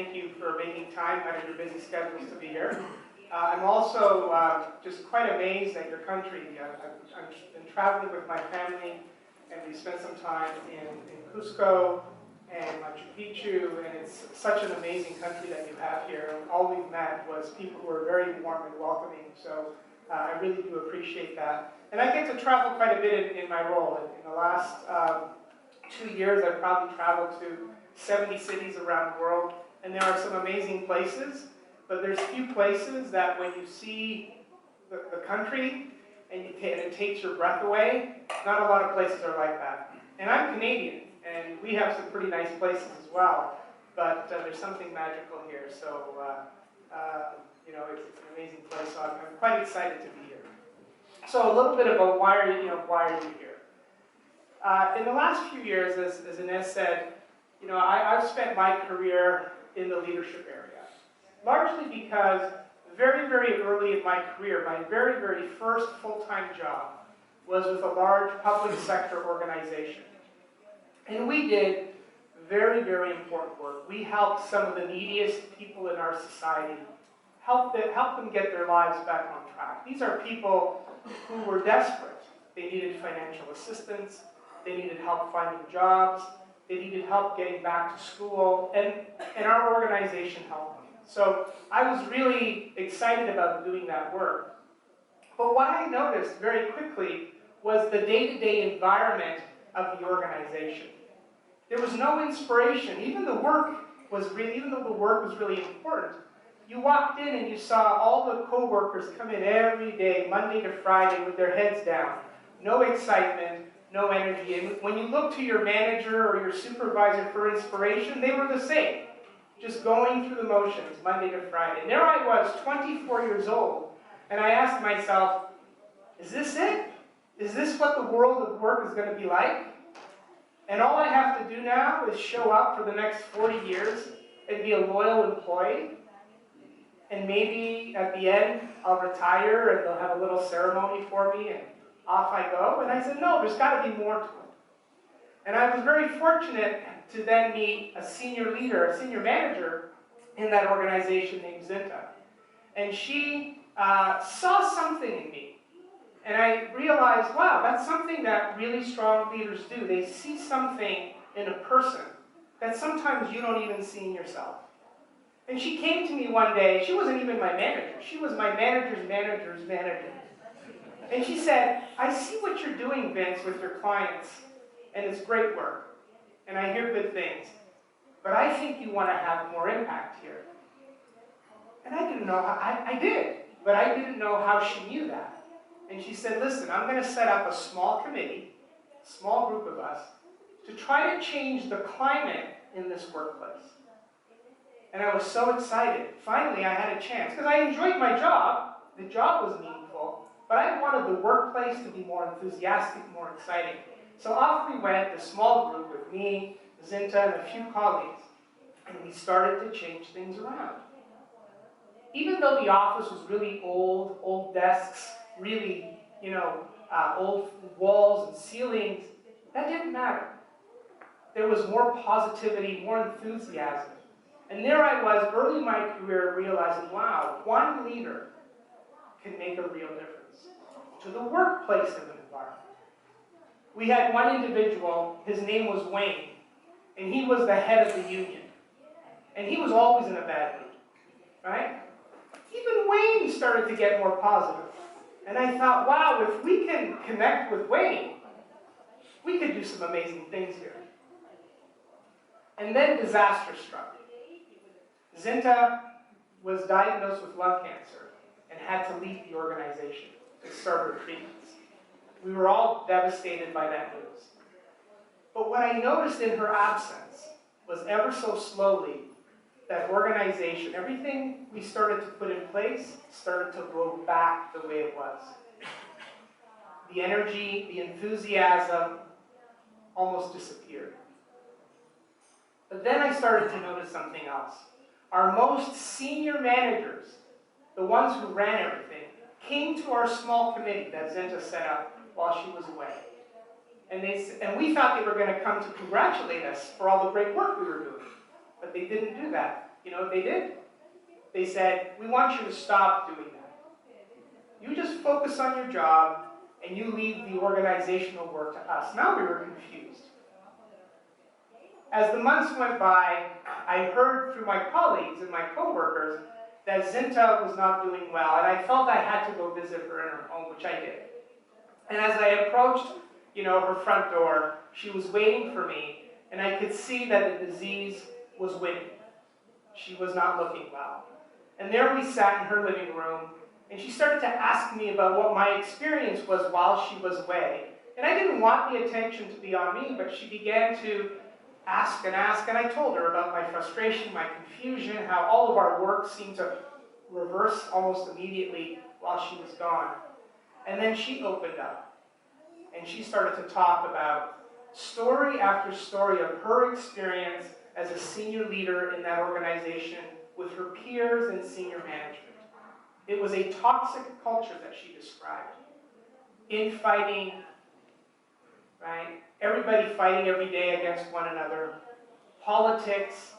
thank you for making time out of your busy schedules to be here. I'm also just quite amazed at your country. I've been traveling with my family, and we spent some time in Cusco and Machu Picchu, and it's such an amazing country that you have here. All we've met was people who are very warm and welcoming, so I really do appreciate that. And I get to travel quite a bit in my role. In the last 2 years, I've probably traveled to 70 cities around the world, and there are some amazing places, but there's few places that when you see the country and it takes your breath away, not a lot of places are like that. And I'm Canadian, and we have some pretty nice places as well, but there's something magical here, so you know, it's an amazing place, so I'm quite excited to be here. So a little bit about why are you here? In the last few years, as Inez said, you know, I've spent my career in the leadership area, largely because very, very early in my career, my very, very first full-time job was with a large public sector organization. And we did very, very important work. We helped some of the neediest people in our society, help them get their lives back on track. These are people who were desperate. They needed financial assistance, they needed help finding jobs, they needed help getting back to school, and our organization helped them. So I was really excited about doing that work. But what I noticed very quickly was the day-to-day environment of the organization. There was no inspiration. Even though the work was really important, you walked in and you saw all the co-workers come in every day, Monday to Friday, with their heads down. No excitement, no energy. And when you look to your manager or your supervisor for inspiration, they were the same, just going through the motions, Monday to Friday. And there I was, 24 years old, and I asked myself, is this it? Is this what the world of work is going to be like? And all I have to do now is show up for the next 40 years and be a loyal employee? And maybe at the end, I'll retire and they'll have a little ceremony for me and off I go. And I said, no, there's got to be more to it. And I was very fortunate to then meet a senior leader, a senior manager in that organization named Zinta. And she saw something in me. And I realized, wow, that's something that really strong leaders do. They see something in a person that sometimes you don't even see in yourself. And she came to me one day. She wasn't even my manager. She was my manager's manager's manager. And she said, I see what you're doing, Vince, with your clients, and it's great work. And I hear good things. But I think you want to have more impact here. And I didn't know how, I did, but I didn't know how she knew that. And she said, listen, I'm going to set up a small committee, a small group of us, to try to change the climate in this workplace. And I was so excited. Finally, I had a chance, because I enjoyed my job. The job was meaningful, but I wanted the workplace to be more enthusiastic, more exciting. So off we went, the small group with me, Zinta, and a few colleagues, and we started to change things around. Even though the office was really old desks, really, you know, old walls and ceilings, that didn't matter. There was more positivity, more enthusiasm. And there I was, early in my career, realizing, wow, one leader can make a real difference to the workplace of an environment. We had one individual, his name was Wayne, and he was the head of the union. And he was always in a bad mood, right? Even Wayne started to get more positive. And I thought, wow, if we can connect with Wayne, we could do some amazing things here. And then disaster struck. Zinta was diagnosed with lung cancer and had to leave the organization to start her treatments. We were all devastated by that news. But what I noticed in her absence was ever so slowly, that organization, everything we started to put in place started to grow back the way it was. The energy, the enthusiasm almost disappeared. But then I started to notice something else. Our most senior managers, the ones who ran everything, came to our small committee that Zinta set up while she was away. And we thought they were going to come to congratulate us for all the great work we were doing. But they didn't do that. You know what they did? They said, we want you to stop doing that. You just focus on your job and you leave the organizational work to us. Now we were confused. As the months went by, I heard through my colleagues and my coworkers that Zinta was not doing well, and I felt I had to go visit her in her home, which I did. And as I approached, her front door, she was waiting for me, and I could see that the disease was winning. She was not looking well. And there we sat in her living room, and she started to ask me about what my experience was while she was away. And I didn't want the attention to be on me, but she began to ask, and I told her about my frustration, my confusion, how all of our work seemed to reverse almost immediately while she was gone. And then she opened up, and she started to talk about story after story of her experience as a senior leader in that organization with her peers and senior management. It was a toxic culture that she described. Infighting, right? Everybody fighting every day against one another. Politics,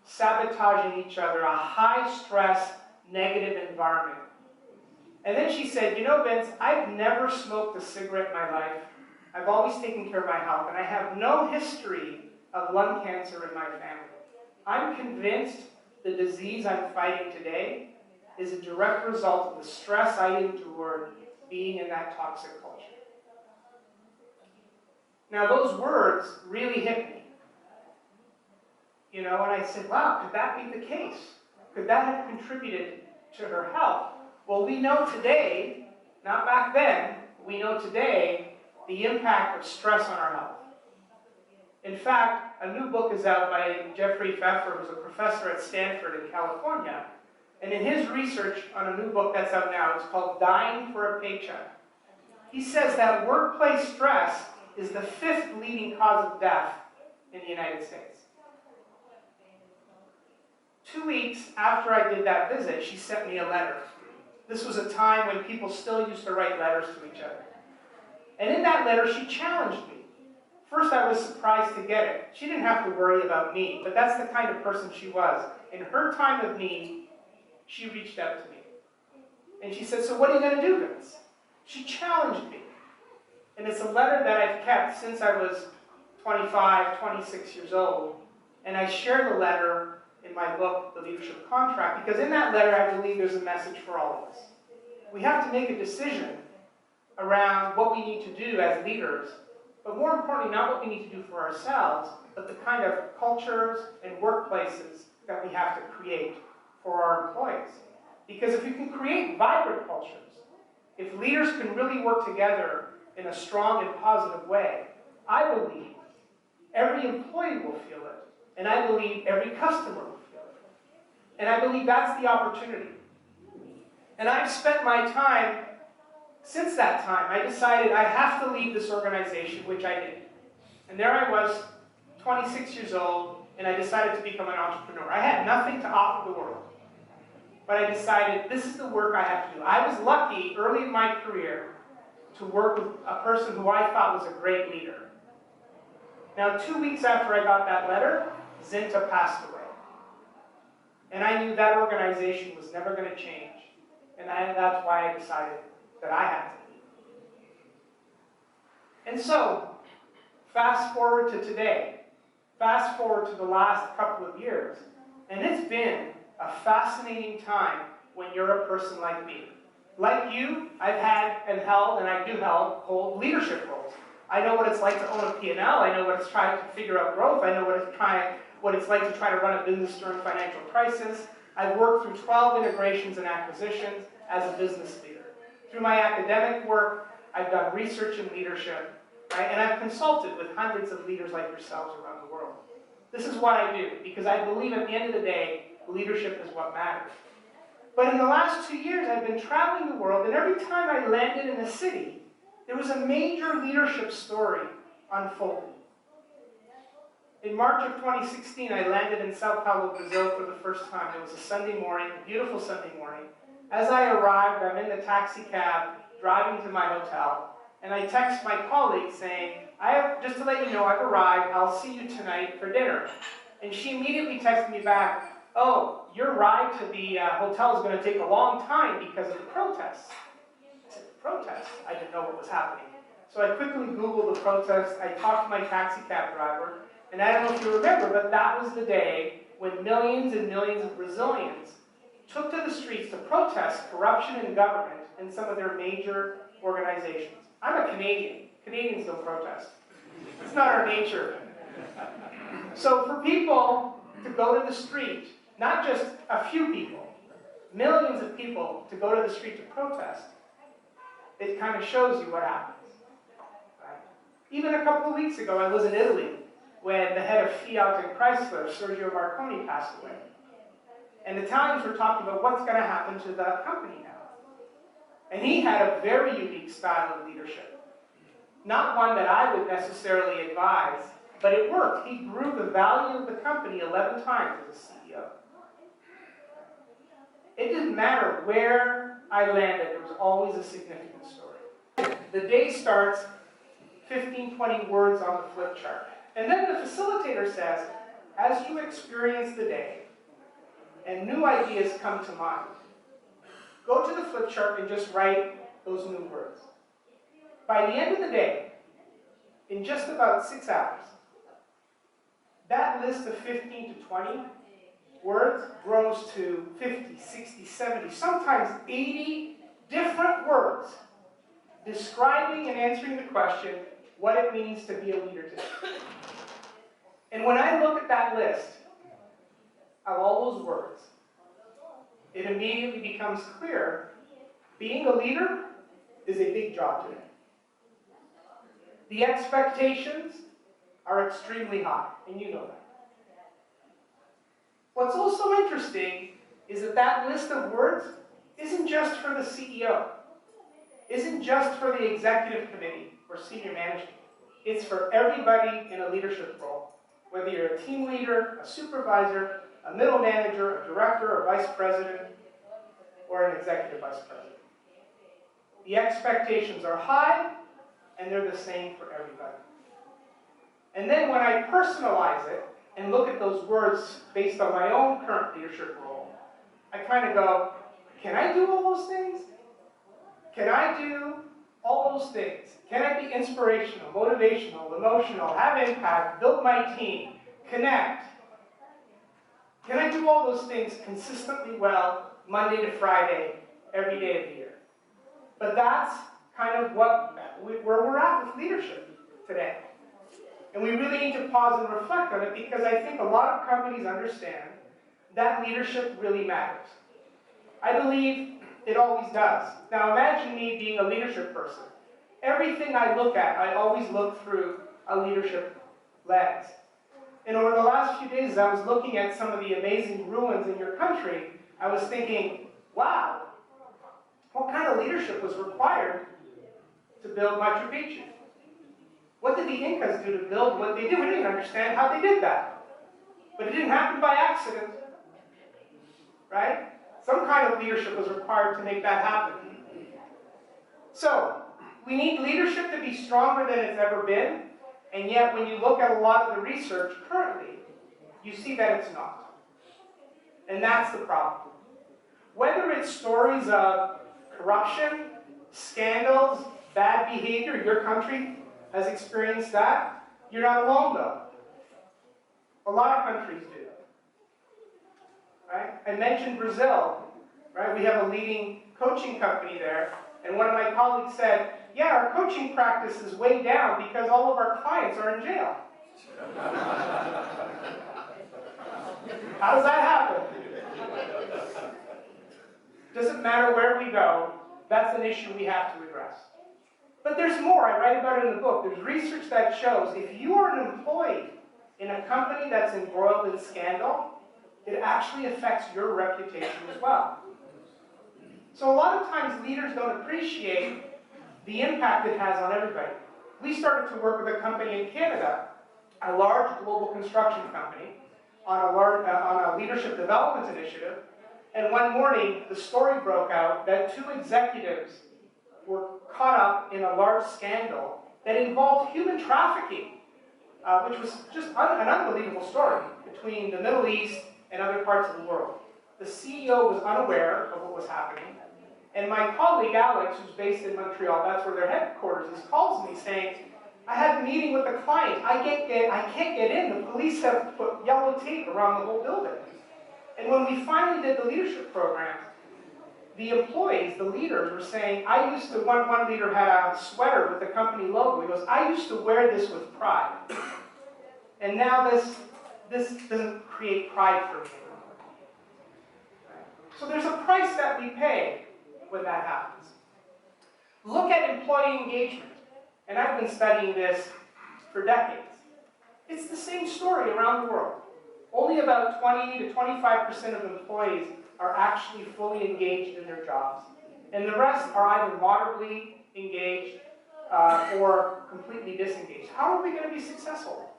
sabotaging each other, a high-stress, negative environment. And then she said, Vince, I've never smoked a cigarette in my life. I've always taken care of my health, and I have no history of lung cancer in my family. I'm convinced the disease I'm fighting today is a direct result of the stress I endured being in that toxic culture. Now, those words really hit me. And I said, wow, could that be the case? Could that have contributed to her health? Well, we know today, not back then, we know today the impact of stress on our health. In fact, a new book is out by Jeffrey Pfeffer, who's a professor at Stanford in California. And in his research on a new book that's out now, it's called Dying for a Paycheck. He says that workplace stress is the 5th leading cause of death in the United States. 2 weeks after I did that visit, she sent me a letter. This was a time when people still used to write letters to each other. And in that letter, she challenged me. First, I was surprised to get it. She didn't have to worry about me, but that's the kind of person she was. In her time of need, she reached out to me. And she said, so what are you going to do, Vince? She challenged me. And it's a letter that I've kept since I was 25, 26 years old. And I share the letter in my book, The Leadership Contract, because in that letter, I believe there's a message for all of us. We have to make a decision around what we need to do as leaders, but more importantly, not what we need to do for ourselves, but the kind of cultures and workplaces that we have to create for our employees. Because if you can create vibrant cultures, if leaders can really work together in a strong and positive way, I believe every employee will feel it, and I believe every customer will feel it. And I believe that's the opportunity. And I've spent my time, since that time, I decided I have to leave this organization, which I did. And there I was, 26 years old, and I decided to become an entrepreneur. I had nothing to offer the world. But I decided this is the work I have to do. I was lucky early in my career to work with a person who I thought was a great leader. Now, 2 weeks after I got that letter, Zinta passed away. And I knew that organization was never going to change. And that's why I decided that I had to leave. And so, fast forward to today. Fast forward to the last couple of years. And it's been a fascinating time when you're a person like me. Like you, I've had and held, and I do hold leadership roles. I know what it's like to own a P&L. I know what it's trying to figure out growth. I know what it's like to try to run a business during financial crisis. I've worked through 12 integrations and acquisitions as a business leader. Through my academic work, I've done research and leadership, right? And I've consulted with hundreds of leaders like yourselves around the world. This is what I do, because I believe at the end of the day, leadership is what matters. But in the last 2 years, I've been traveling the world, and every time I landed in a city, there was a major leadership story unfolding. In March of 2016, I landed in Sao Paulo, Brazil for the first time. It was a Sunday morning, a beautiful Sunday morning. As I arrived, I'm in the taxi cab, driving to my hotel, and I text my colleague saying, just to let you know, I've arrived, I'll see you tonight for dinner. And she immediately texted me back, oh, your ride to the hotel is going to take a long time because of the protests. I said, protests? I didn't know what was happening. So I quickly Googled the protests. I talked to my taxi cab driver. And I don't know if you remember, but that was the day when millions and millions of Brazilians took to the streets to protest corruption in government and some of their major organizations. I'm a Canadian. Canadians don't protest. It's not our nature. So for people to go to the street, not just a few people, millions of people to go to the street to protest, it kind of shows you what happens. Right? Even a couple of weeks ago, I was in Italy when the head of Fiat and Chrysler, Sergio Marconi, passed away. And Italians were talking about what's going to happen to the company now. And he had a very unique style of leadership. Not one that I would necessarily advise, but it worked. He grew the value of the company 11 times as a CEO. It didn't matter where I landed, there was always a significant story. The day starts, 15, 20 words on the flip chart. And then the facilitator says, as you experience the day, and new ideas come to mind, go to the flip chart and just write those new words. By the end of the day, in just about 6 hours, that list of 15 to 20 words grows to 50, 60, 70, sometimes 80 different words describing and answering the question, what it means to be a leader today. And when I look at that list of all those words, it immediately becomes clear, being a leader is a big job today. The expectations are extremely high, and you know that. What's also interesting is that that list of words isn't just for the CEO, isn't just for the executive committee or senior management. It's for everybody in a leadership role, whether you're a team leader, a supervisor, a middle manager, a director, or vice president, or an executive vice president. The expectations are high, and they're the same for everybody. And then when I personalize it and look at those words based on my own current leadership role, I kind of go, can I do all those things? Can I do all those things? Can I be inspirational, motivational, emotional, have impact, build my team, connect? Can I do all those things consistently well, Monday to Friday, every day of the year? But that's kind of where we're at with leadership today. And we really need to pause and reflect on it, because I think a lot of companies understand that leadership really matters. I believe it always does. Now imagine me being a leadership person. Everything I look at, I always look through a leadership lens. And over the last few days, as I was looking at some of the amazing ruins in your country, I was thinking, wow, what kind of leadership was required to build Machu Picchu? What did the Incas do to build what they did? We didn't understand how they did that. But it didn't happen by accident, right? Some kind of leadership was required to make that happen. So, we need leadership to be stronger than it's ever been, and yet when you look at a lot of the research currently, you see that it's not. And that's the problem. Whether it's stories of corruption, scandals, bad behavior, your country has experienced that, you're not alone though. A lot of countries do. Right? I mentioned Brazil, right? We have a leading coaching company there, and one of my colleagues said, yeah, our coaching practice is way down because all of our clients are in jail. How does that happen? Doesn't matter where we go, that's an issue we have to address. But there's more. I write about it in the book. There's research that shows if you are an employee in a company that's embroiled in scandal, it actually affects your reputation as well. So a lot of times leaders don't appreciate the impact it has on everybody. We started to work with a company in Canada, a large global construction company, on a leadership development initiative. And one morning, the story broke out that 2 executives were caught up in a large scandal that involved human trafficking, which was just an unbelievable story between the Middle East and other parts of the world. The CEO was unaware of what was happening, and my colleague Alex, who's based in Montreal, that's where their headquarters is, calls me saying, I had a meeting with the client, I can't get in, the police have put yellow tape around the whole building. And when we finally did the leadership program, the employees, the leaders, were saying, I used to, one leader had a sweater with the company logo. He goes, I used to wear this with pride. And now this doesn't create pride for me anymore. So there's a price that we pay when that happens. Look at employee engagement. And I've been studying this for decades. It's the same story around the world. Only about 20 to 25% of employees are actually fully engaged in their jobs. And the rest are either moderately engaged or completely disengaged. How are we going to be successful?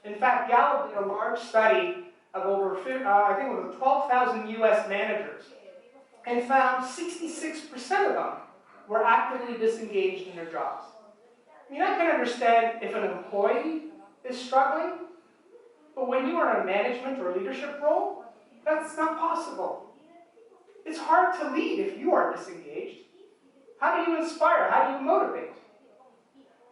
In fact, Gallup did a large study of over, I think it was 12,000 US managers, and found 66% of them were actively disengaged in their jobs. I mean, I can understand if an employee is struggling, but when you are in a management or leadership role, that's not possible. It's hard to lead if you are disengaged. How do you inspire? How do you motivate?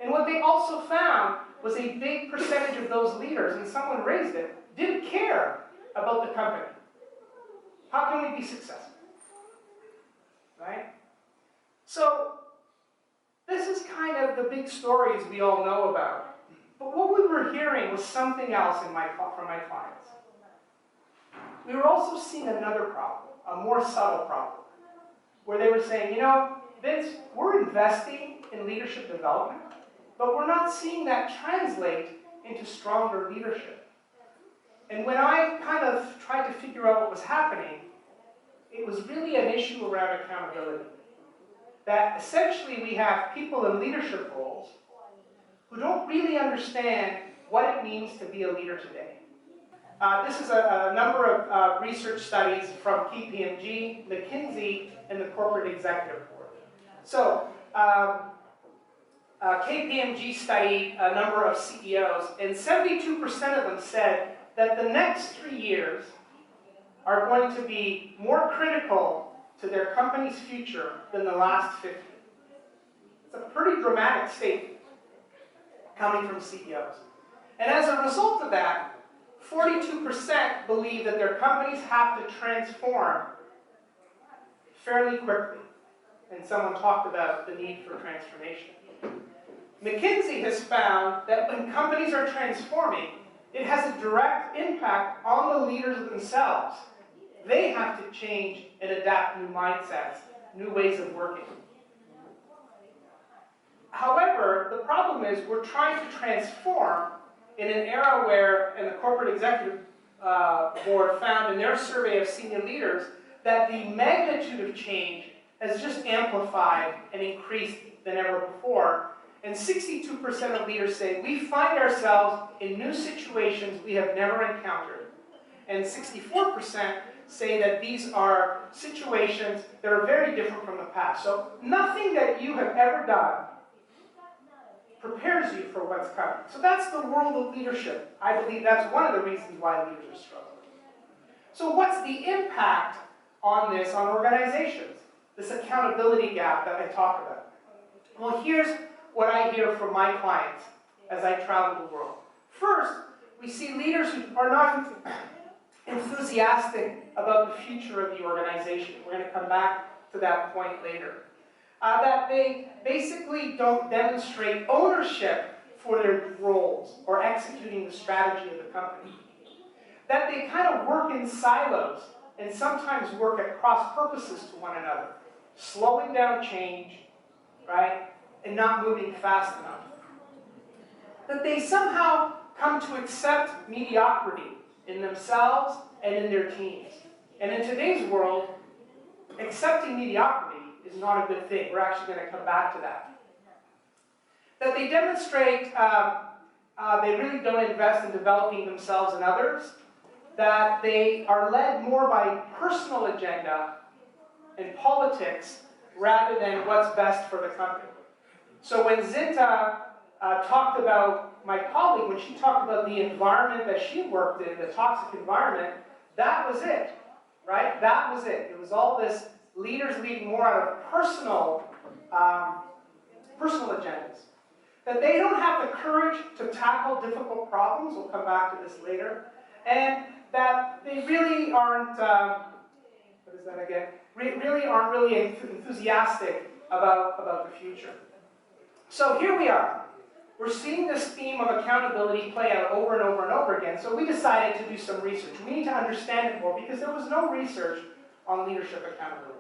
And what they also found was a big percentage of those leaders, and someone raised it, didn't care about the company. How can we be successful? Right? So, this is kind of the big stories we all know about. But what we were hearing was something else from my clients. We were also seeing another problem, a more subtle problem, where they were saying, you know, Vince, we're investing in leadership development, but we're not seeing that translate into stronger leadership. And when I kind of tried to figure out what was happening, it was really an issue around accountability. That essentially we have people in leadership roles who don't really understand what it means to be a leader today. This is a number of research studies from KPMG, McKinsey, and the Corporate Executive Board. So, KPMG studied a number of CEOs, and 72% of them said that the next 3 years are going to be more critical to their company's future than the last 50. It's a pretty dramatic statement coming from CEOs. And as a result of that, 42% believe that their companies have to transform fairly quickly. And someone talked about the need for transformation. McKinsey has found that when companies are transforming, it has a direct impact on the leaders themselves. They have to change and adapt new mindsets, new ways of working. However, the problem is we're trying to transform in an era where, and the Corporate Executive Board found in their survey of senior leaders, that the magnitude of change has just amplified and increased than ever before. And 62% of leaders say, we find ourselves in new situations we have never encountered. And 64% say that these are situations that are very different from the past. So nothing that you have ever done prepares you for what's coming. So that's the world of leadership. I believe that's one of the reasons why leaders are struggling. So what's the impact on this on organizations? This accountability gap that I talk about. Well, here's what I hear from my clients as I travel the world. First, we see leaders who are not enthusiastic about the future of the organization. We're going to come back to that point later. That they basically don't demonstrate ownership for their roles or executing the strategy of the company. That they kind of work in silos and sometimes work at cross purposes to one another, slowing down change, right, and not moving fast enough. That they somehow come to accept mediocrity in themselves and in their teams. And in today's world, accepting mediocrity is not a good thing. We're actually going to come back to that. That they demonstrate they really don't invest in developing themselves and others. That they are led more by personal agenda and politics rather than what's best for the company. So when Zinta talked about my colleague, when she talked about the environment that she worked in, the toxic environment, That was it, right? That was it. It was all this leaders leading more out of personal agendas. That they don't have the courage to tackle difficult problems, we'll come back to this later, and that they really aren't, what is that again? Really aren't really enthusiastic about the future. So here we are. We're seeing this theme of accountability play out over and over and over again, so we decided to do some research. We need to understand it more because there was no research on leadership accountability.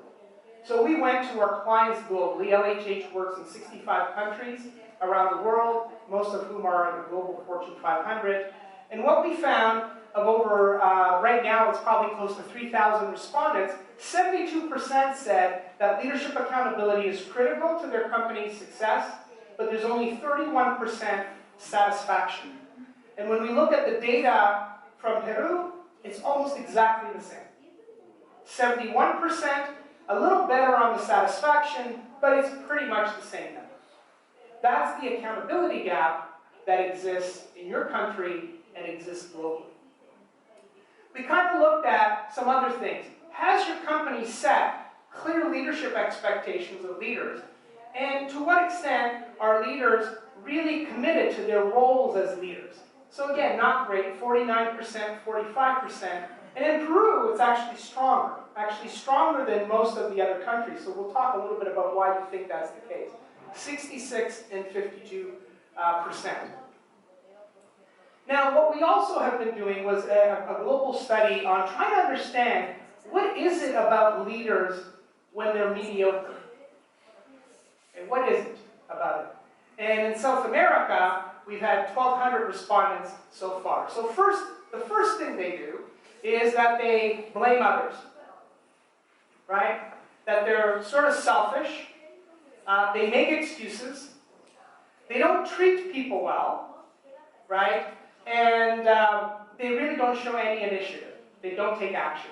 So we went to our clients globally. LHH works in 65 countries around the world, most of whom are in the global Fortune 500. And what we found of over, right now it's probably close to 3,000 respondents, 72% said that leadership accountability is critical to their company's success, but there's only 31% satisfaction. And when we look at the data from Peru, it's almost exactly the same. 71%, a little better on the satisfaction, but it's pretty much the same number. That's the accountability gap that exists in your country and exists globally. We kind of looked at some other things. Has your company set clear leadership expectations of leaders? And to what extent are leaders really committed to their roles as leaders? So again, not great, 49%, 45%. And in Peru, it's actually stronger than most of the other countries. So we'll talk a little bit about why we think that's the case. 66 and 52%. Now, what we also have been doing was a global study on trying to understand what is it about leaders when they're mediocre? And what is it about it? And in South America, we've had 1,200 respondents so far. So the first thing they do is that they blame others, right? That they're sort of selfish, they make excuses, they don't treat people well, right? And they really don't show any initiative. They don't take action.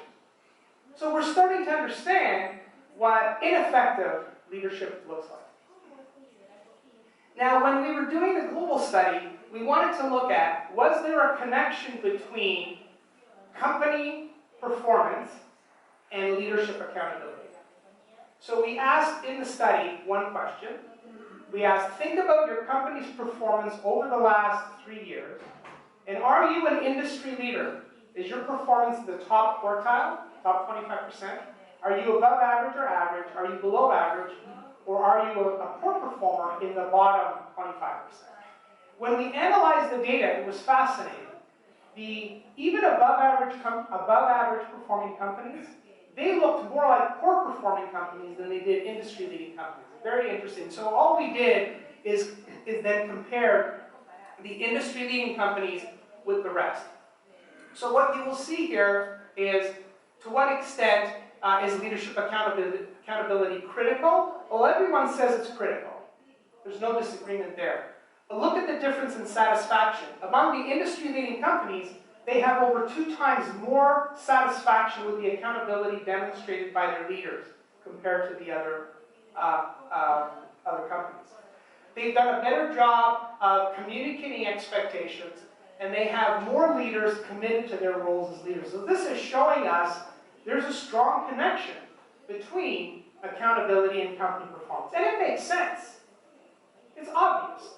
So we're starting to understand what ineffective leadership looks like. Now, when we were doing the global study, we wanted to look at, was there a connection between company performance and leadership accountability? So we asked in the study one question. We asked, think about your company's performance over the last 3 years, and are you an industry leader? Is your performance the top quartile, top 25%? Are you above average or average? Are you below average? Or are you a poor performer in the bottom 25%? When we analyzed the data, it was fascinating. Even above average performing companies, they looked more like poor performing companies than they did industry leading companies. Very interesting. So all we did is then compare the industry leading companies with the rest. So what you will see here is to what extent is leadership accountability critical? Well, everyone says it's critical. There's no disagreement there. But look at the difference in satisfaction. Among the industry-leading companies, they have over 2 times more satisfaction with the accountability demonstrated by their leaders compared to the other companies. They've done a better job of communicating expectations, and they have more leaders committed to their roles as leaders. So this is showing us there's a strong connection between accountability and company performance. And it makes sense. It's obvious.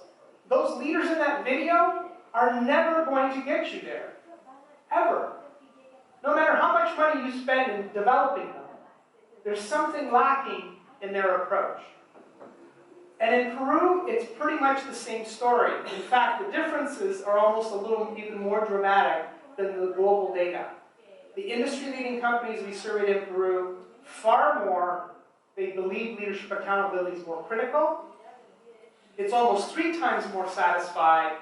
Those leaders in that video are never going to get you there. Ever. No matter how much money you spend in developing them, there's something lacking in their approach. And in Peru, it's pretty much the same story. In fact, the differences are almost a little even more dramatic than the global data. The industry-leading companies we surveyed in Peru, far more, they believe leadership accountability is more critical. It's almost 3 times more satisfied,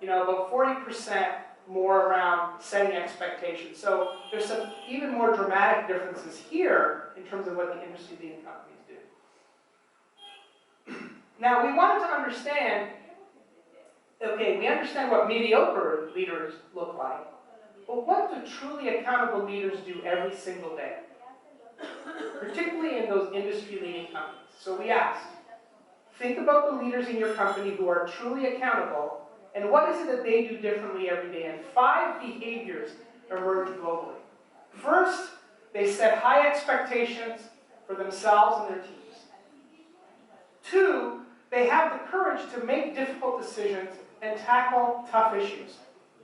about 40% more around setting expectations. So there's some even more dramatic differences here in terms of what the industry-leading companies do. Now, we wanted to understand, okay, we understand what mediocre leaders look like, but what do truly accountable leaders do every single day? Particularly in those industry-leading companies. So we asked, think about the leaders in your company who are truly accountable, and what is it that they do differently every day? And 5 behaviors emerge globally. First, they set high expectations for themselves and their teams. 2, they have the courage to make difficult decisions and tackle tough issues.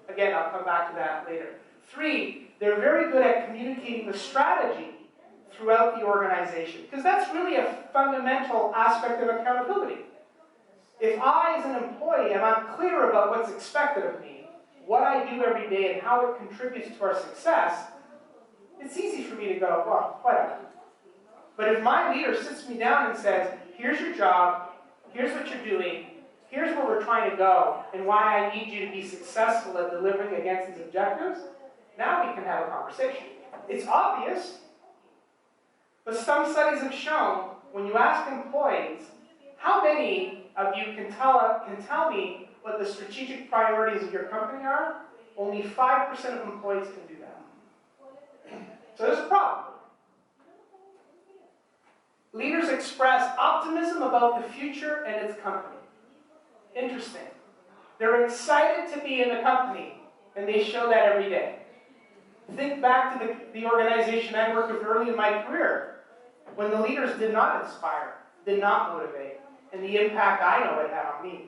Again, I'll come back to that later. 3, they're very good at communicating the strategy throughout the organization, because that's really a fundamental aspect of accountability. If I, as an employee, am unclear about what's expected of me, what I do every day, and how it contributes to our success, it's easy for me to go, well, whatever. But if my leader sits me down and says, here's your job, here's what you're doing, here's where we're trying to go, and why I need you to be successful at delivering against these objectives, now we can have a conversation. It's obvious, but some studies have shown, when you ask employees, how many of you can tell me what the strategic priorities of your company are? Only 5% of employees can do that. So there's a problem. Leaders express optimism about the future and its company. Interesting. They're excited to be in the company, and they show that every day. Think back to the organization I worked with early in my career, when the leaders did not inspire, did not motivate, and the impact I know it had on me.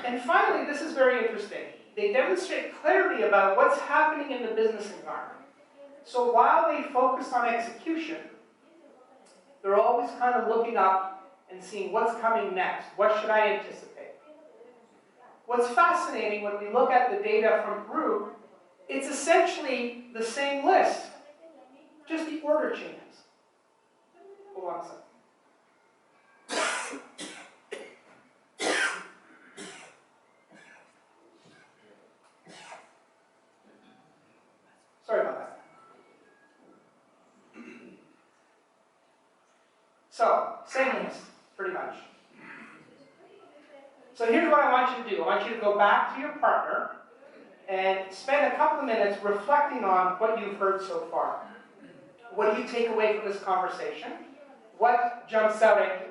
And finally, this is very interesting. They demonstrate clarity about what's happening in the business environment. So while they focus on execution, they're always kind of looking up and seeing what's coming next. What should I anticipate? What's fascinating when we look at the data from Peru, it's essentially the same list, just the order changes. Hold on a second. Sorry about that. So, same list, pretty much. So here's what I want you to do. I want you to go back to your partner and spend a couple of minutes reflecting on what you've heard so far. What do you take away from this conversation? What jumps out at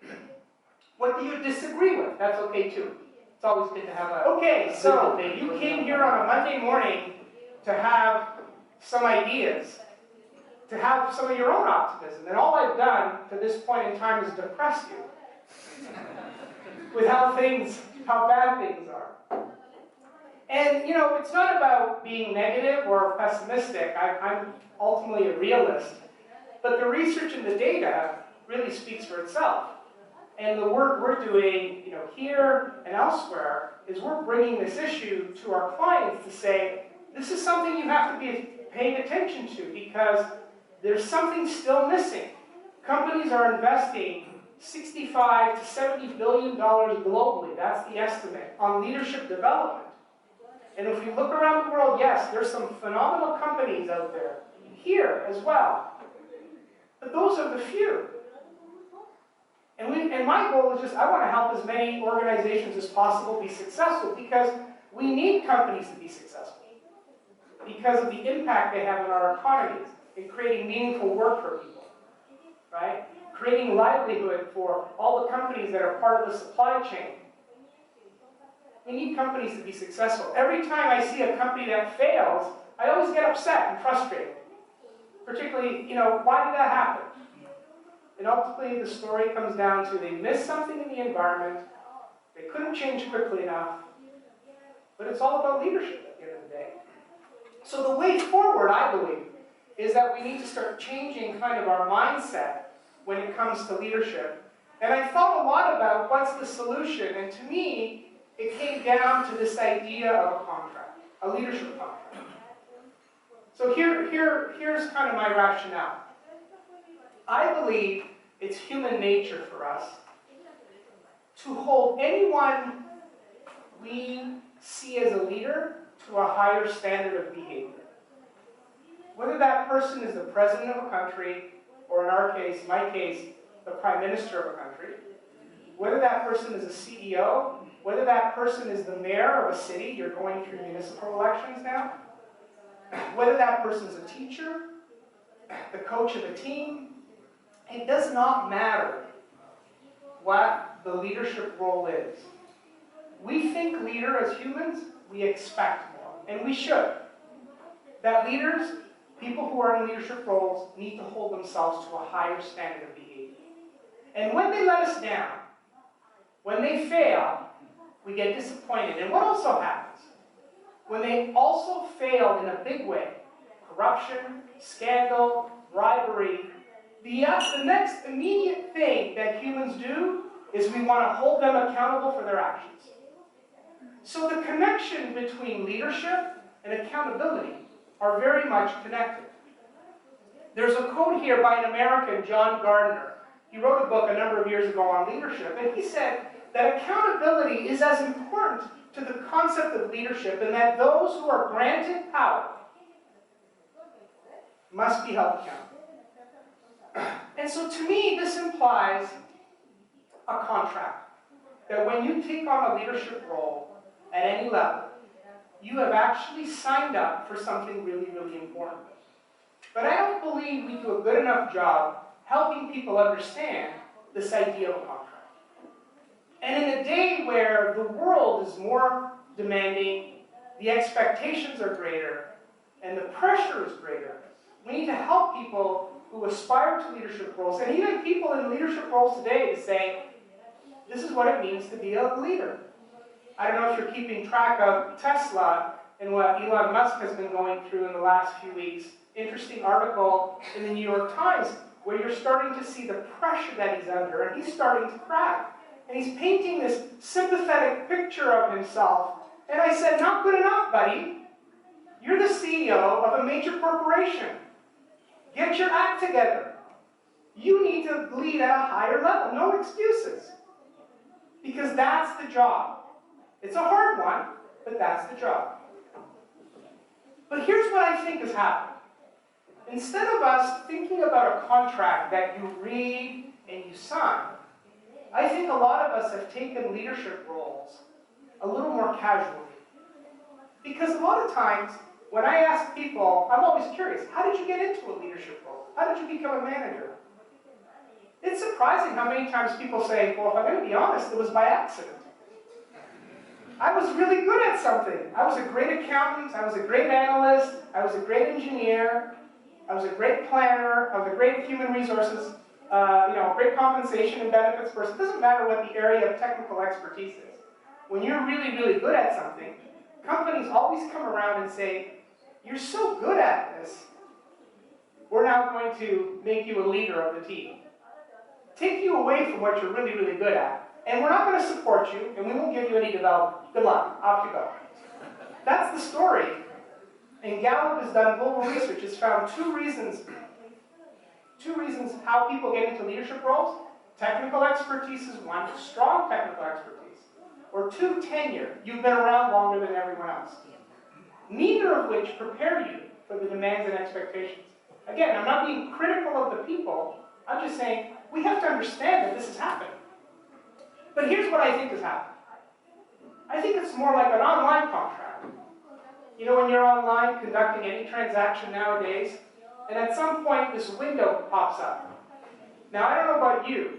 you? What do you disagree with? That's okay too. It's always good to have a... Okay, so you came here on a Monday morning to have some ideas, to have some of your own optimism. And all I've done to this point in time is depress you with how bad things are. And, you know, it's not about being negative or pessimistic. I'm ultimately a realist. But the research and the data really speaks for itself. And the work we're doing, you know, here and elsewhere is we're bringing this issue to our clients to say, this is something you have to be paying attention to because there's something still missing. Companies are investing $65 to $70 billion globally, that's the estimate, on leadership development. And if you look around the world, yes, there's some phenomenal companies out there, here as well. But those are the few. And my goal is just, I want to help as many organizations as possible be successful because we need companies to be successful because of the impact they have on our economies in creating meaningful work for people, right? Creating livelihood for all the companies that are part of the supply chain. We need companies to be successful. Every time I see a company that fails, I always get upset and frustrated. Particularly, you know, why did that happen? And ultimately, the story comes down to they missed something in the environment, they couldn't change quickly enough, but it's all about leadership at the end of the day. So the way forward, I believe, is that we need to start changing kind of our mindset when it comes to leadership. And I thought a lot about what's the solution, and to me, it came down to this idea of a contract, a leadership contract. So here's kind of my rationale. I believe it's human nature for us to hold anyone we see as a leader to a higher standard of behavior. Whether that person is the president of a country, or in our case, my case, the prime minister of a country, whether that person is a CEO, whether that person is the mayor of a city, you're going through municipal elections now, whether that person is a teacher, the coach of a team, it does not matter what the leadership role is. We think leader as humans, we expect more, and we should. That leaders people who are in leadership roles need to hold themselves to a higher standard of behavior. And when they let us down, when they fail, we get disappointed. And what also happens? When they also fail in a big way, corruption, scandal, bribery, the next immediate thing that humans do is we want to hold them accountable for their actions. So the connection between leadership and accountability are very much connected. There's a quote here by an American, John Gardner. He wrote a book a number of years ago on leadership, and he said that accountability is as important to the concept of leadership, and that those who are granted power must be held accountable. And so to me, this implies a contract. That when you take on a leadership role at any level, you have actually signed up for something really, really important. But I don't believe we do a good enough job helping people understand this idea of a contract. And in a day where the world is more demanding, the expectations are greater, and the pressure is greater, we need to help people who aspire to leadership roles, and even people in leadership roles today, to say, this is what it means to be a leader. I don't know if you're keeping track of Tesla and what Elon Musk has been going through in the last few weeks. Interesting article in the New York Times where you're starting to see the pressure that he's under, and he's starting to crack. And he's painting this sympathetic picture of himself. And I said, not good enough, buddy. You're the CEO of a major corporation. Get your act together. You need to lead at a higher level. No excuses. Because that's the job. It's a hard one, but that's the job. But here's what I think has happened. Instead of us thinking about a contract that you read and you sign, I think a lot of us have taken leadership roles a little more casually. Because a lot of times, when I ask people, I'm always curious, how did you get into a leadership role? How did you become a manager? It's surprising how many times people say, well, if I'm going to be honest, it was by accident. I was really good at something. I was a great accountant, I was a great analyst, I was a great engineer, I was a great planner, I was a great human resources, great compensation and benefits person. It doesn't matter what the area of technical expertise is. When you're really, really good at something, companies always come around and say, you're so good at this, we're now going to make you a leader of the team. Take you away from what you're really, really good at, and we're not going to support you, and we won't give you any development. Good luck. Off you go. That's the story. And Gallup has done global research. It's found two reasons how people get into leadership roles. Technical expertise is one, strong technical expertise. Or two, tenure. You've been around longer than everyone else. Neither of which prepare you for the demands and expectations. Again, I'm not being critical of the people. I'm just saying, we have to understand that this has happened. But here's what I think has happened. I think it's more like an online contract. You know, when you're online conducting any transaction nowadays, and at some point this window pops up. Now, I don't know about you,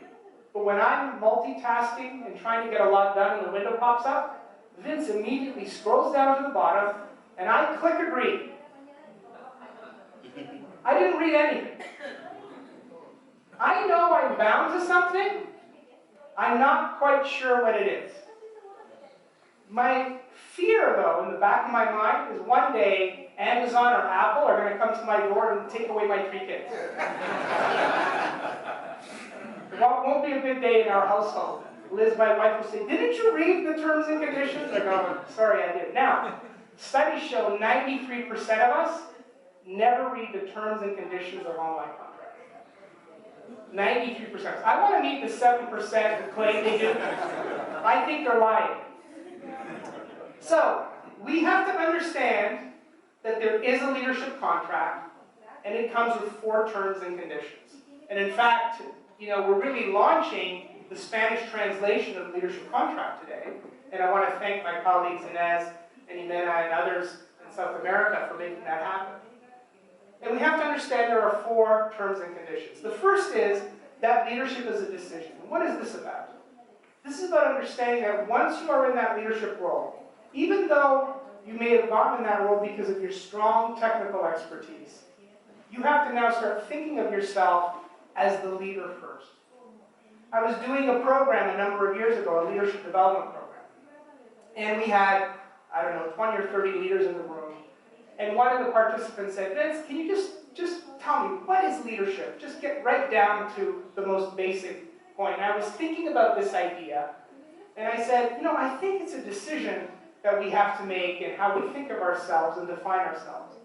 but when I'm multitasking and trying to get a lot done and the window pops up, Vince immediately scrolls down to the bottom, and I click agree. I didn't read anything. I know I'm bound to something. I'm not quite sure what it is. My fear, though, in the back of my mind is one day Amazon or Apple are going to come to my door and take away my 3 kids. It won't be a good day in our household. Liz, my wife, will say, didn't you read the terms and conditions? I go, sorry, I did. Now, studies show 93% of us never read the terms and conditions of online contracts. 93%. I want to meet the 7% who claim they do. I think they're lying. So, we have to understand that there is a leadership contract, and it comes with 4 terms and conditions. And in fact, we're really launching the Spanish translation of the leadership contract today, and I want to thank my colleagues Inez and Jimena and others in South America for making that happen. And we have to understand there are 4 terms and conditions. The first is that leadership is a decision. What is this about? This is about understanding that once you are in that leadership role, even though you may have gotten in that role because of your strong technical expertise, you have to now start thinking of yourself as the leader first. I was doing a program a number of years ago, a leadership development program. And we had, I don't know, 20 or 30 leaders in the room. And one of the participants said, Vince, can you just tell me, what is leadership? Just get right down to the most basic point. And I was thinking about this idea, and I said, I think it's a decision that we have to make in how we think of ourselves and define ourselves.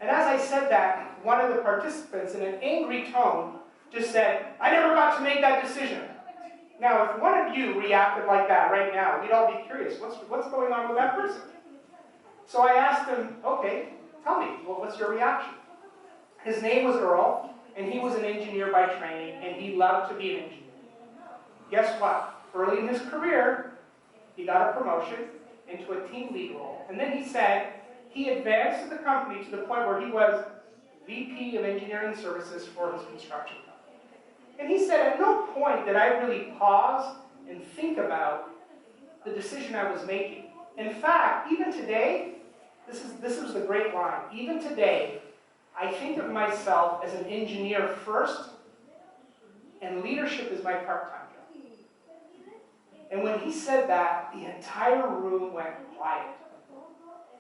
And as I said that, one of the participants, in an angry tone, just said, I never got to make that decision. Now, if one of you reacted like that right now, we'd all be curious, what's going on with that person? So I asked him, okay, tell me, what's your reaction? His name was Earl, and he was an engineer by training, and he loved to be an engineer. Guess what? Early in his career, he got a promotion into a team lead role. And then he said he advanced in the company to the point where he was VP of Engineering Services for his construction company. And he said, at no point did I really pause and think about the decision I was making. In fact, even today, this is the great line. Even today, I think of myself as an engineer first, and leadership is my part-time job. And when he said that, the entire room went quiet.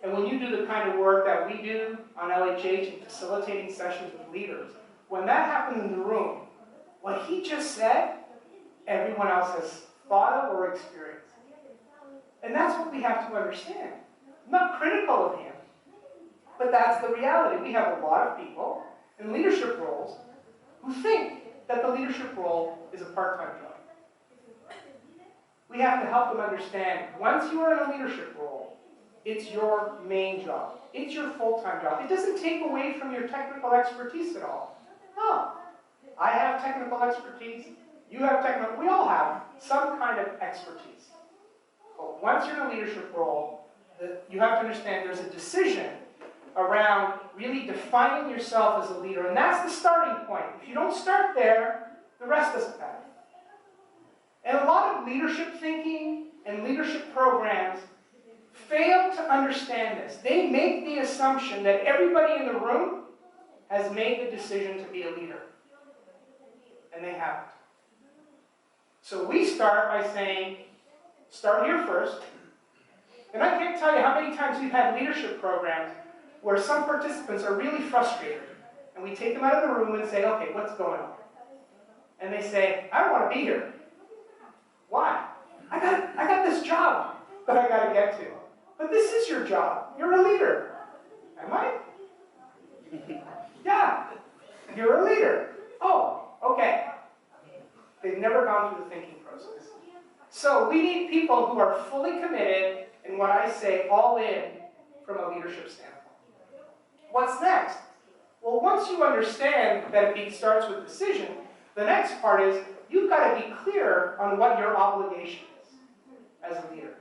And when you do the kind of work that we do on LHH and facilitating sessions with leaders, when that happens in the room, what he just said, everyone else has thought of or experienced. And that's what we have to understand. I'm not critical of him, but that's the reality. We have a lot of people in leadership roles who think that the leadership role is a part-time job. We have to help them understand, once you are in a leadership role, it's your main job. It's your full-time job. It doesn't take away from your technical expertise at all. No. I have technical expertise. You have technical, we all have some kind of expertise. But once you're in a leadership role, you have to understand there's a decision around really defining yourself as a leader, and that's the starting point. If you don't start there, the rest doesn't matter. And a lot of leadership thinking and leadership programs fail to understand this. They make the assumption that everybody in the room has made the decision to be a leader. And they haven't. So we start by saying, start here first. And I can't tell you how many times we've had leadership programs where some participants are really frustrated. And we take them out of the room and say, okay, what's going on? And they say, I don't want to be here. Why? I got this job that I got to get to. But this is your job. You're a leader. Am I? Yeah. You're a leader. Oh, okay. They've never gone through the thinking process. So we need people who are fully committed, and what I say, all in from a leadership standpoint. What's next? Well, once you understand that it starts with decision, the next part is you've got to be clear on what your obligation is as a leader.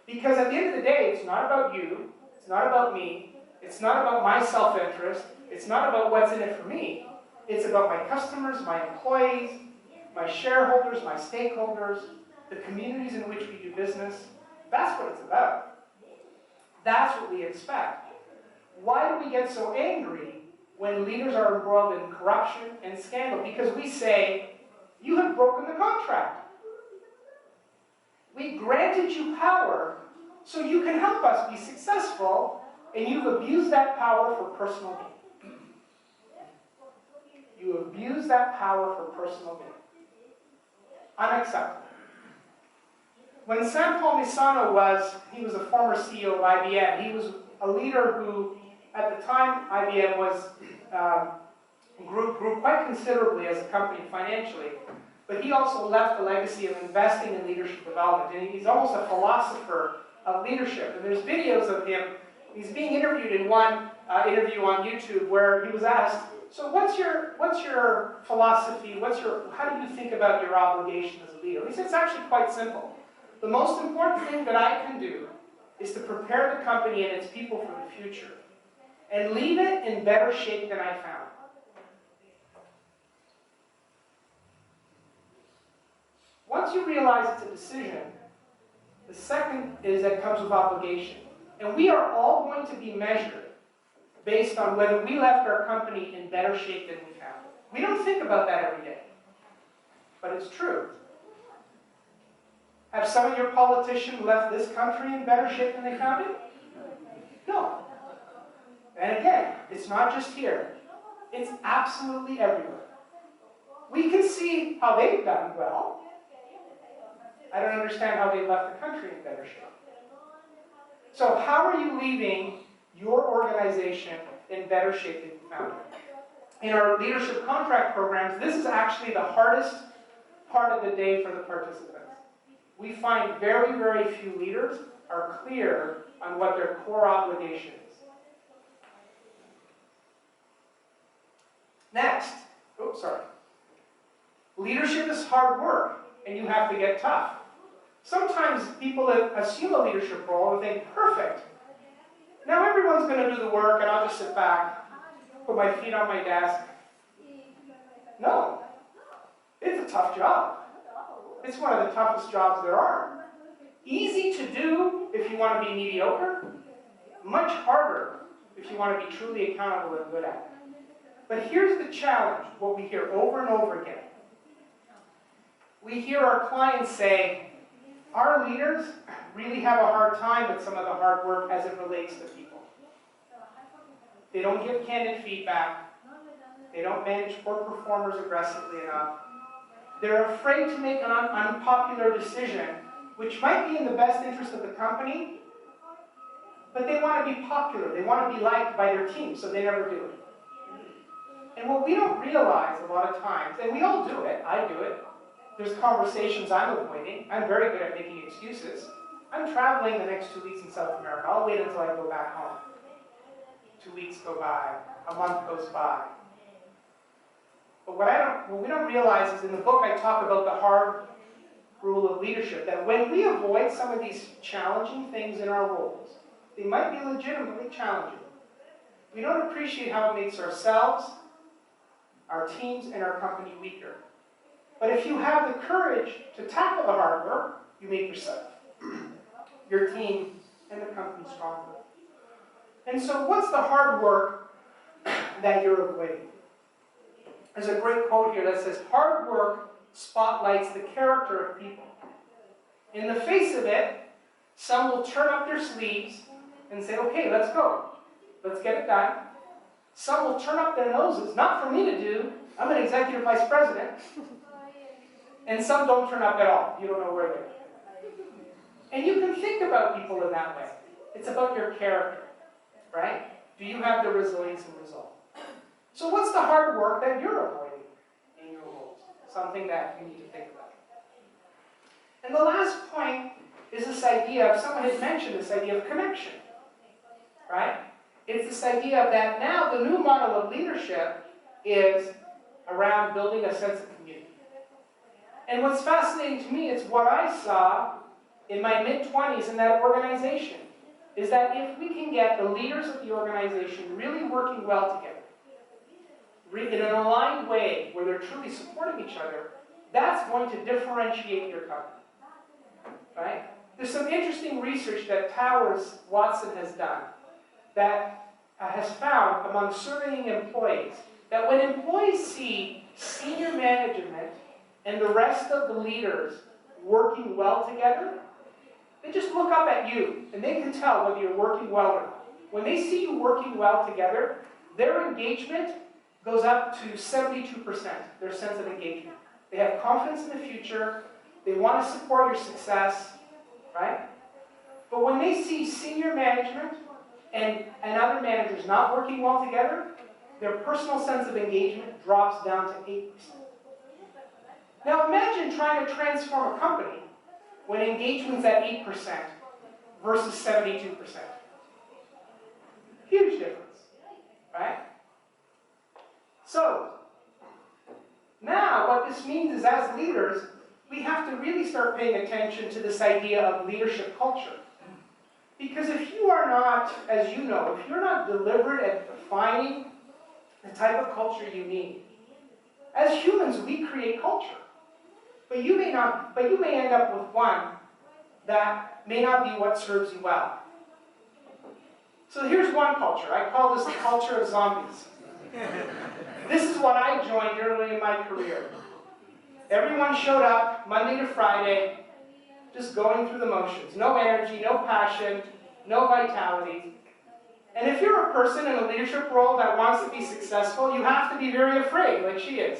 Because at the end of the day, it's not about you, it's not about me, it's not about my self-interest, it's not about what's in it for me, it's about my customers, my employees, my shareholders, my stakeholders, the communities in which we do business. That's what it's about. That's what we expect. Why do we get so angry when leaders are embroiled in corruption and scandal? Because we say, you have broken the contract. We granted you power so you can help us be successful, and you've abused that power for personal gain. You abuse that power for personal gain. Unacceptable. When Sam Palmisano he was a former CEO of IBM. He was a leader who, at the time, IBM grew quite considerably as a company financially. But he also left a legacy of investing in leadership development. And he's almost a philosopher of leadership. And there's videos of him. He's being interviewed in one interview on YouTube where he was asked, so what's your philosophy? How do you think about your obligation as a leader? He said, it's actually quite simple. The most important thing that I can do is to prepare the company and its people for the future and leave it in better shape than I found it. Once you realize it's a decision, the second is that comes with obligation. And we are all going to be measured based on whether we left our company in better shape than we found it. We don't think about that every day, but it's true. Have some of your politicians left this country in better shape than they found it? No. And again, it's not just here. It's absolutely everywhere. We can see how they've done well. I don't understand how they left the country in better shape. So how are you leaving your organization in better shape than you found it? In our leadership contract programs, this is actually the hardest part of the day for the participants. We find very, very few leaders are clear on what their core obligation is. Next, leadership is hard work, and you have to get tough. Sometimes people assume a leadership role and think, perfect. Now everyone's going to do the work, and I'll just sit back, put my feet on my desk. No. It's a tough job. It's one of the toughest jobs there are. Easy to do if you want to be mediocre. Much harder if you want to be truly accountable and good at it. But here's the challenge, what we hear over and over again. We hear our clients say, our leaders really have a hard time with some of the hard work as it relates to people. They don't give candid feedback. They don't manage poor performers aggressively enough. They're afraid to make an unpopular decision, which might be in the best interest of the company, but they want to be popular. They want to be liked by their team, so they never do it. And what we don't realize a lot of times, and we all do it, I do it, there's conversations I'm avoiding. I'm very good at making excuses. I'm traveling the next 2 weeks in South America. I'll wait until I go back home. 2 weeks go by, a month goes by. But what we don't realize is in the book I talk about the hard rule of leadership, that when we avoid some of these challenging things in our roles, they might be legitimately challenging. We don't appreciate how it makes ourselves, our teams, and our company weaker. But if you have the courage to tackle the hard work, you make yourself, your team, and the company stronger. And so what's the hard work that you're avoiding? There's a great quote here that says, hard work spotlights the character of people. In the face of it, some will turn up their sleeves and say, okay, let's go. Let's get it done. Some will turn up their noses, not for me to do, I'm an executive vice president. And some don't turn up at all. You don't know where they are. And you can think about people in that way. It's about your character, right? Do you have the resilience and resolve? So what's the hard work that you're avoiding in your roles? Something that you need to think about. And the last point is this idea of, someone had mentioned this idea of connection, right? It's this idea of that now the new model of leadership is around building a sense of community. And what's fascinating to me is what I saw in my mid-20s in that organization, is that if we can get the leaders of the organization really working well together, in an aligned way where they're truly supporting each other, that's going to differentiate your company, right? There's some interesting research that Towers Watson has done that has found among surveying employees that when employees see senior management and the rest of the leaders working well together, they just look up at you and they can tell whether you're working well or not. When they see you working well together, their engagement goes up to 72%, their sense of engagement. They have confidence in the future, they want to support your success, right? But when they see senior management and other managers not working well together, their personal sense of engagement drops down to 8%. Now imagine trying to transform a company when engagement's at 8% versus 72%. Huge difference, right? So, now what this means is as leaders, we have to really start paying attention to this idea of leadership culture. Because if you are not, as you know, if you're not deliberate at defining the type of culture you need, as humans, we create culture. But you may end up with one that may not be what serves you well. So here's one culture. I call this the culture of zombies. This is what I joined early in my career. Everyone showed up Monday to Friday, just going through the motions. No energy, no passion, no vitality. And if you're a person in a leadership role that wants to be successful, you have to be very afraid, like she is.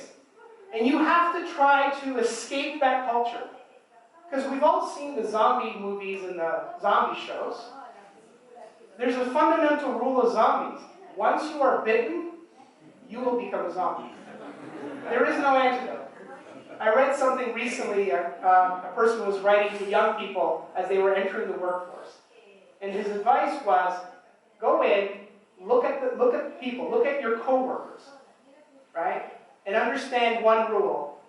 And you have to try to escape that culture. Because we've all seen the zombie movies and the zombie shows. There's a fundamental rule of zombies. Once you are bitten, you will become a zombie. There is no antidote. I read something recently, a person was writing to young people as they were entering the workforce. And his advice was, go in, look at people, look at your coworkers, right? And understand one rule.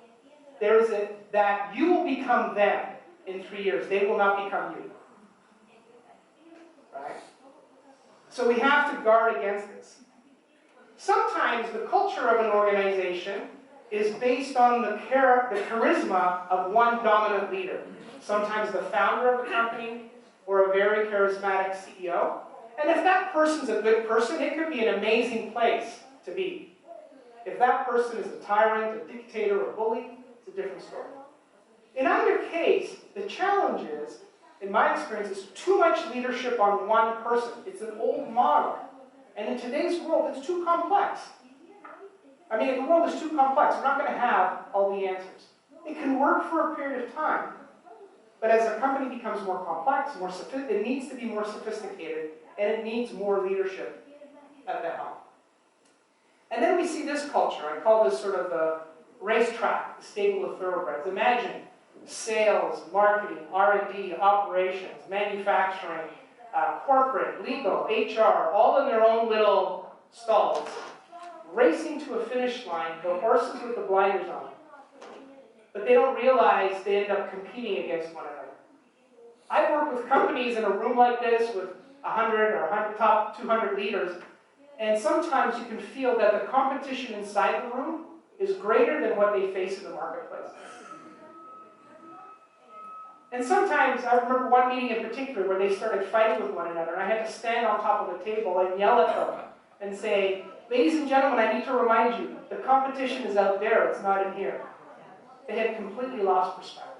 That you will become them in 3 years. They will not become you. Right? So we have to guard against this. Sometimes the culture of an organization is based on the charisma of one dominant leader. Sometimes the founder of a company or a very charismatic CEO. And if that person's a good person, it could be an amazing place to be. If that person is a tyrant, a dictator, or a bully, it's a different story. In either case, the challenge is, in my experience, is too much leadership on one person. It's an old model. And in today's world, it's too complex. I mean, the world is too complex. We're not going to have all the answers. It can work for a period of time. But as a company becomes more complex, it needs to be more sophisticated, and it needs more leadership at the helm. And then we see this culture. I call this sort of the racetrack, the stable of thoroughbreds. Imagine sales, marketing, R&D, operations, manufacturing, corporate, legal, HR, all in their own little stalls, racing to a finish line, the horses with the blinders on. But they don't realize they end up competing against one another. I've worked with companies in a room like this with 100 or 100 top 200 leaders, and sometimes you can feel that the competition inside the room is greater than what they face in the marketplace. And sometimes, I remember one meeting in particular where they started fighting with one another, and I had to stand on top of the table and yell at them and say, ladies and gentlemen, I need to remind you, the competition is out there, it's not in here. They had completely lost perspective.